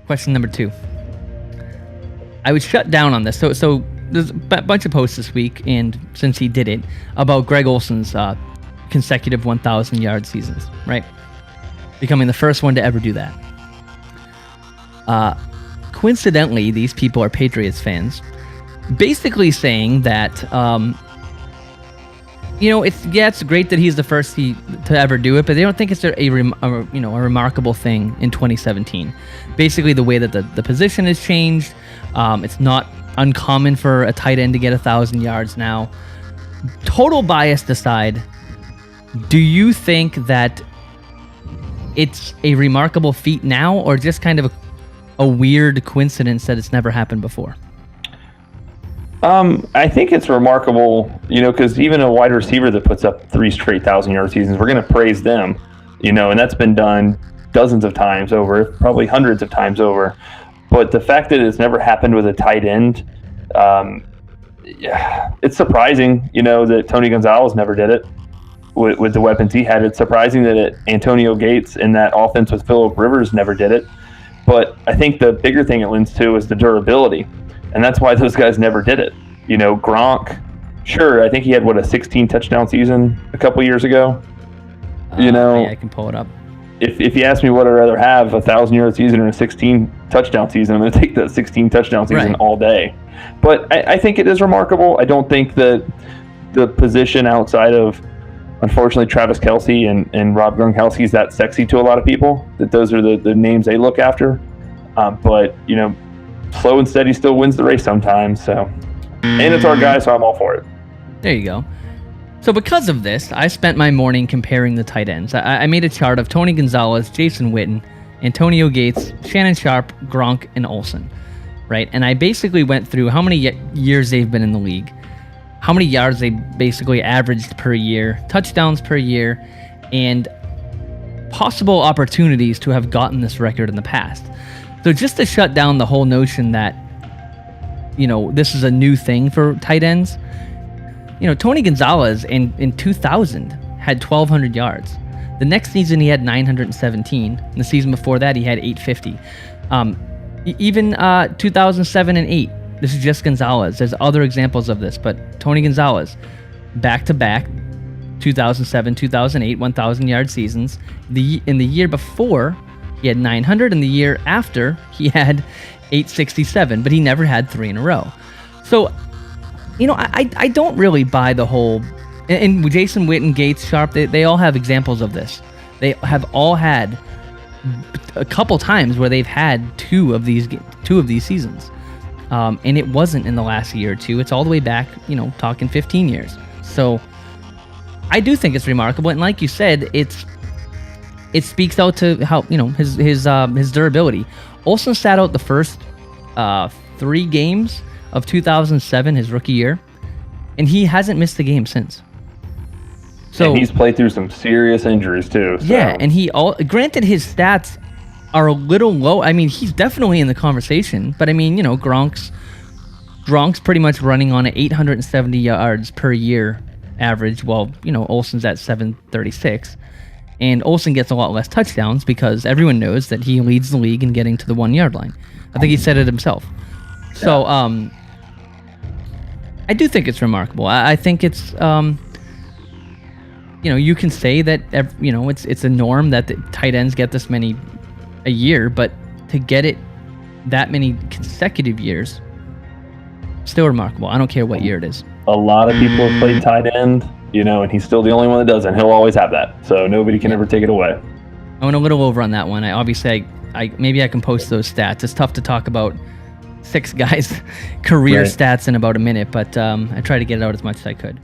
Question number 2. I was shut down on this. So there's a bunch of posts this week, and since he did it, about Greg Olsen's consecutive 1,000-yard seasons, right? Becoming the first one to ever do that. Coincidentally, these people are Patriots fans, basically saying that, it's great that he's the first to ever do it, but they don't think it's a remarkable thing in 2017. Basically, the way that the position has changed, it's not uncommon for a tight end to get 1,000 yards now. Total bias aside, do you think that it's a remarkable feat now, or just kind of a weird coincidence that it's never happened before? I think it's remarkable, because even a wide receiver that puts up 3 straight 1,000-yard seasons, we're going to praise them, and that's been done dozens of times over, probably hundreds of times over. But the fact that it's never happened with a tight end, it's surprising, that Tony Gonzalez never did it with the weapons he had. It's surprising that Antonio Gates in that offense with Phillip Rivers never did it. But I think the bigger thing it lends to is the durability. And that's why those guys never did it. Gronk, sure, I think he had, a 16-touchdown season a couple years ago? Yeah, I can pull it up. If you ask me what I'd rather have, a 1,000-yard season or a 16-touchdown season, I'm going to take the 16-touchdown season all day. But I think it is remarkable. I don't think that the position outside of, unfortunately, Travis Kelce and Rob Gronkowski is that sexy to a lot of people, that those are the names they look after. But, slow and steady still wins the race sometimes. So, and it's our guy, so I'm all for it. There you go. So because of this, I spent my morning comparing the tight ends. I made a chart of Tony Gonzalez, Jason Witten, Antonio Gates, Shannon Sharp, Gronk, and Olsen, right? And I basically went through how many years they've been in the league, how many yards they basically averaged per year, touchdowns per year, and possible opportunities to have gotten this record in the past. So just to shut down the whole notion that, this is a new thing for tight ends, Tony Gonzalez in 2000 had 1,200 yards. The next season he had 917. And the season before that he had 850. Even 2007 and 8. This is just Gonzalez. There's other examples of this, but Tony Gonzalez, back-to-back, 2007, 2008, 1,000-yard seasons. In the year before, he had 900, and the year after, he had 867, but he never had 3 in a row. So, I don't really buy the whole... And Jason Witten, Gates, Sharp, they all have examples of this. They have all had a couple times where they've had two of these seasons. And it wasn't in the last year or two. It's all the way back, talking 15 years. So I do think it's remarkable. And like you said, it speaks out to how, his durability. Olsen sat out the first 3 games of 2007, his rookie year, and he hasn't missed a game since. So, and he's played through some serious injuries too. So. Yeah, and granted his stats are a little low. I mean, he's definitely in the conversation, but I mean, Gronk's pretty much running on 870 yards per year average, while, Olsen's at 736. And Olsen gets a lot less touchdowns because everyone knows that he leads the league in getting to the 1-yard line. I think he said it himself. So, I do think it's remarkable. I think it's, you can say that, it's a norm that the tight ends get this many a year, but to get it that many consecutive years, still remarkable. I don't care what year it is. A lot of people have played tight end, and he's still the only one that doesn't. He'll always have that, so nobody can ever take it away. I went a little over on that one. Maybe I can post those stats. It's tough to talk about 6 guys' career stats in about a minute, but I tried to get it out as much as I could.